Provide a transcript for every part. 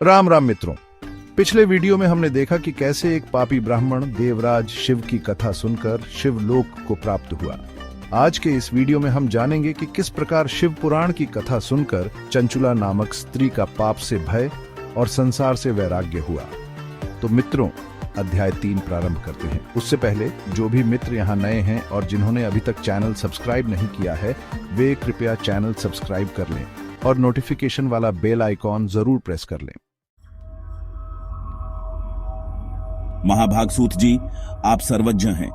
राम राम मित्रों। पिछले वीडियो में हमने देखा कि कैसे एक पापी ब्राह्मण देवराज शिव की कथा सुनकर शिवलोक को प्राप्त हुआ। आज के इस वीडियो में हम जानेंगे कि किस प्रकार शिव पुराण की कथा सुनकर चंचुला नामक स्त्री का पाप से भय और संसार से वैराग्य हुआ। तो मित्रों, अध्याय 3 प्रारंभ करते हैं। उससे पहले जो भी मित्र यहाँ नए हैं और जिन्होंने अभी तक चैनल सब्सक्राइब नहीं किया है, वे कृपया चैनल सब्सक्राइब कर लें और नोटिफिकेशन वाला बेल आइकॉन जरूर प्रेस कर लें। महाभागसूत जी, आप सर्वज्ञ हैं।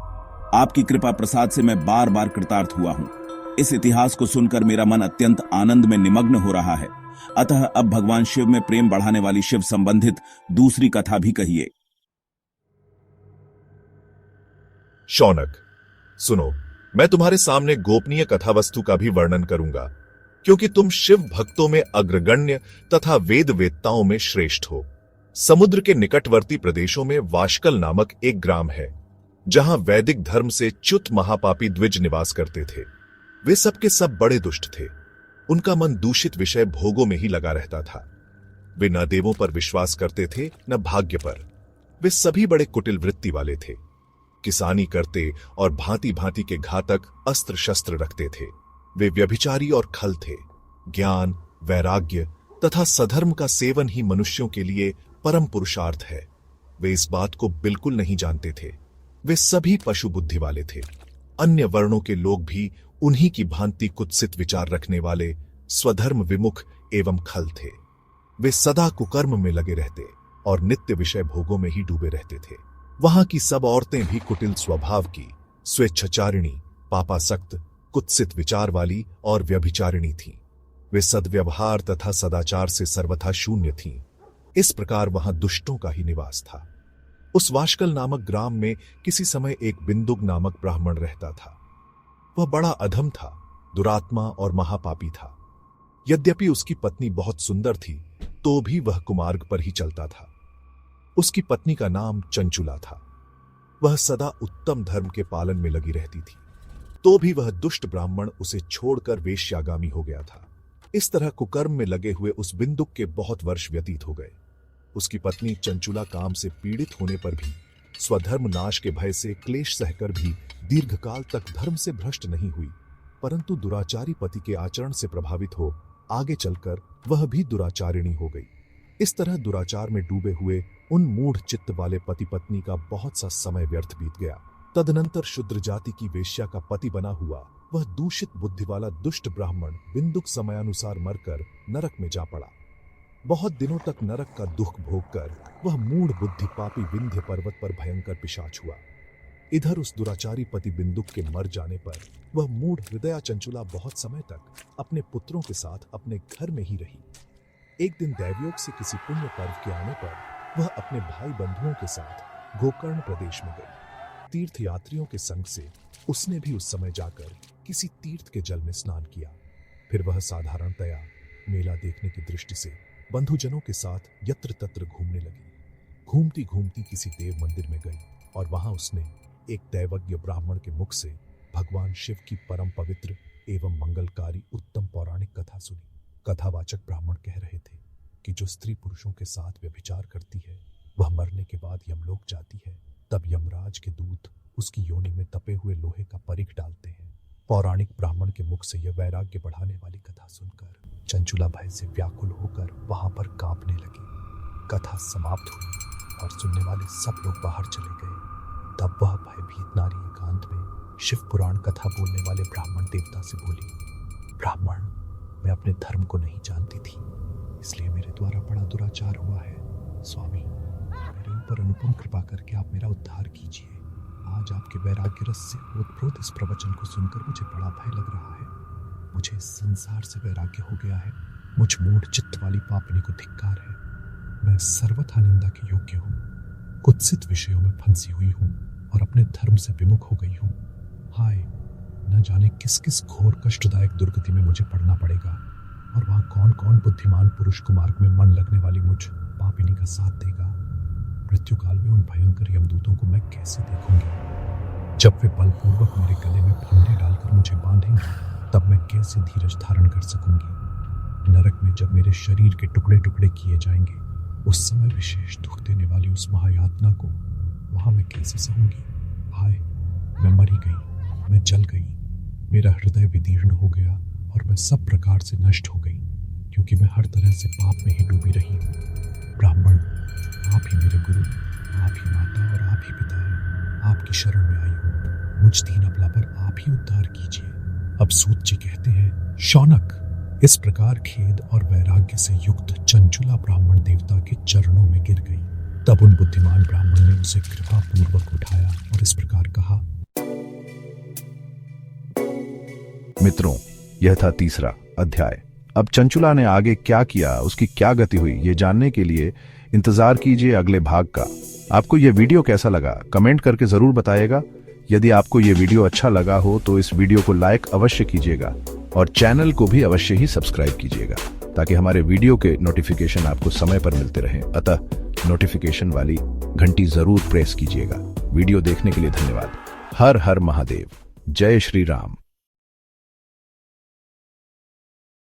आपकी कृपा प्रसाद से मैं बार बार कृतार्थ हुआ हूं। इस इतिहास को सुनकर मेरा मन अत्यंत आनंद में निमग्न हो रहा है। अतः अब भगवान शिव में प्रेम बढ़ाने वाली शिव संबंधित दूसरी कथा भी कहिए। शौनक, सुनो, मैं तुम्हारे सामने गोपनीय कथा वस्तु का भी वर्णन करूंगा, क्योंकि तुम शिव भक्तों में अग्रगण्य तथा वेद वेत्ताओं में श्रेष्ठ हो। समुद्र के निकटवर्ती प्रदेशों में वाशकल नामक एक ग्राम है, जहां वैदिक धर्म से च्युत महापापी द्विज निवास करते थे। वे सब के सब बड़े दुष्ट थे। उनका मन दूषित विषय भोगों में ही लगा रहता था। वे न देवों पर विश्वास करते थे न भाग्य पर। वे सभी बड़े कुटिल वृत्ति वाले थे। किसानी करते और भांति भांति के घातक अस्त्र शस्त्र रखते थे। वे व्यभिचारी और खल थे। ज्ञान, वैराग्य तथा सधर्म का सेवन ही मनुष्यों के लिए परम पुरुषार्थ है। वे इस बात को बिल्कुल नहीं जानते थे। वे सभी पशु बुद्धि वाले थे। अन्य वर्णों के लोग भी उन्हीं की भांति कुत्सित विचार रखने वाले, स्वधर्म विमुख एवं खल थे। वे सदा कुकर्म में लगे रहते और नित्य विषय भोगों में ही डूबे रहते थे। वहां की सब औरतें भी कुटिल स्वभाव की, स्वेच्छाचारिणी, पापासक्त, कुत्सित विचार वाली और व्यभिचारिणी थीं। वे सद्व्यवहार तथा सदाचार से सर्वथा शून्य थीं। इस प्रकार वहां दुष्टों का ही निवास था। उस वाशकल नामक ग्राम में किसी समय एक बिंदुक नामक ब्राह्मण रहता था। वह बड़ा अधम था, दुरात्मा और महापापी था। यद्यपि उसकी पत्नी बहुत सुंदर थी, तो भी वह कुमार्ग पर ही चलता था। उसकी पत्नी का नाम चंचुला था। वह सदा उत्तम धर्म के पालन में लगी रहती थी, तो भी वह दुष्ट ब्राह्मण उसे छोड़कर वेश्यागामी हो गया था। इस तरह कुकर्म में लगे हुए उस बिंदुक के बहुत वर्ष व्यतीत हो गए। उसकी पत्नी चंचुला काम से पीड़ित होने पर भी, स्वधर्म नाश के भय से क्लेश सहकर भी दीर्घकाल तक धर्म से भ्रष्ट नहीं हुई, परंतु दुराचारी पति के आचरण से प्रभावित हो आगे चलकर वह भी दुराचारिणी हो गई। इस तरह दुराचार में डूबे हुए उन मूढ़ चित्त वाले पति पत्नी का बहुत सा समय व्यर्थ बीत गया। तदनंतर शूद्र जाति की वेश्या का पति बना हुआ वह दूषित बुद्धि वाला दुष्ट ब्राह्मण बिंदुक समयानुसार मरकर नरक में जा पड़ा। बहुत दिनों तक नरक का दुख भोगकर वह मूढ़ बुद्धि पापी विंध्य पर्वत पर भयंकर पिशाच हुआ। इधर उस दुराचारी पति बिंदुक के मर जाने पर वह मूढ़ हृदया चंचुला बहुत समय तक अपने पुत्रों के साथ अपने घर में ही रही। एक दिन दैवयोग से किसी पुण्य पर्व के आने पर वह अपने भाई बंधुओं के साथ गोकर्ण प्रदेश में गई। तीर्थ यात्रियों के संग से उसने भी उस समय जाकर किसी तीर्थ के जल में स्नान किया। फिर वह साधारणतया मेला देखने की दृष्टि से बंधुजनों के साथ यत्र तत्र घूमने लगी। घूमती घूमती किसी देव मंदिर में गई और वहां उसने एक दैवज्ञ ब्राह्मण के मुख से भगवान शिव की परम पवित्र एवं मंगलकारी उत्तम पौराणिक कथा सुनी। कथावाचक ब्राह्मण कह रहे थे कि जो स्त्री पुरुषों के साथ व्यभिचार करती है, वह मरने के बाद यमलोक जाती है। तब यमराज के दूत उसकी योनि में तपे हुए लोहे का परिघ डालते हैं। पौराणिक ब्राह्मण के मुख से यह वैराग्य बढ़ाने वाली कथा सुनकर चंचुला भय से व्याकुल होकर वहां पर कांपने लगी। कथा समाप्त हुई और सुनने वाले सब लोग बाहर चले गए। तब वह भयभीत नारी एकांत में शिव पुराण कथा बोलने वाले ब्राह्मण देवता से बोली, ब्राह्मण, मैं अपने धर्म को नहीं जानती थी, इसलिए मेरे द्वारा बड़ा दुराचार हुआ है। स्वामी, मेरे ऊपर अनुपम कृपा करके आप मेरा उद्धार कीजिए। आज आपके वैराग्य रस से ओतप्रोत इस प्रवचन को सुनकर मुझे बड़ा भय लग रहा है। मुझे इस संसार से वैराग्य हो गया है। मुझ मूढ़ चित्त वाली पापनी को धिक्कार है। मैं सर्वथा निंदा के योग्य हूँ, कुत्सित विषयों में फंसी हुई हूँ और अपने धर्म से विमुख हो गई हूँ। हाय, न जाने किस किस घोर कष्टदायक दुर्गति में मुझे पड़ना पड़ेगा और वहां कौन कौन बुद्धिमान पुरुष कुमार्ग में मन लगने वाली मुझ पापिनी का साथ देगा। मृत्यु काल में उन भयंकर यमदूतों को मैं कैसे देखूंगी। जब वे बलपूर्वक मेरे गले में फंदे डालकर मुझे बांधेंगे, तब मैं कैसे धीरज धारण कर सकूंगी। नरक में जब मेरे शरीर के टुकड़े टुकड़े किए जाएंगे, उस समय विशेष दुख देने वाली उस महायातना को वहां मैं कैसे सहूंगी? हाय, मैं मरी गई, मैं जल गई, मेरा हृदय विदीर्ण हो गया और मैं सब प्रकार से नष्ट हो गई, क्योंकि मैं हर तरह से पाप में ही डूबी रही हूँ। ब्राह्मण, आप ही मेरे गुरु, आप ही माता और आप ही पिता हैं। आपकी शरण में आई हूँ, मुझ दीन अबला पर आप ही उद्धार कीजिए। अब सूत जी कहते हैं, शौनक इस प्रकार खेद और वैराग्य से युक्त चंचुला ब्राह्मण देवता के चरणों में गिर गई। तब उन बुद्धिमान ब्राह्मण ने उसे कृपा पूर्वक उठाया और इस प्रकार कहा। मित्रों, यह था तीसरा अध्याय। अब चंचुला ने आगे क्या किया, उसकी क्या गति हुई, ये जानने के लिए इंतजार कीजिए अगले भाग का। आपको यह वीडियो कैसा लगा कमेंट करके जरूर बताइएगा। यदि आपको यह वीडियो अच्छा लगा हो तो इस वीडियो को लाइक अवश्य कीजिएगा और चैनल को भी अवश्य ही सब्सक्राइब कीजिएगा, ताकि हमारे वीडियो के नोटिफिकेशन आपको समय पर मिलते रहें। अतः नोटिफिकेशन वाली घंटी जरूर प्रेस कीजिएगा। वीडियो देखने के लिए धन्यवाद। हर हर महादेव। जय श्री राम।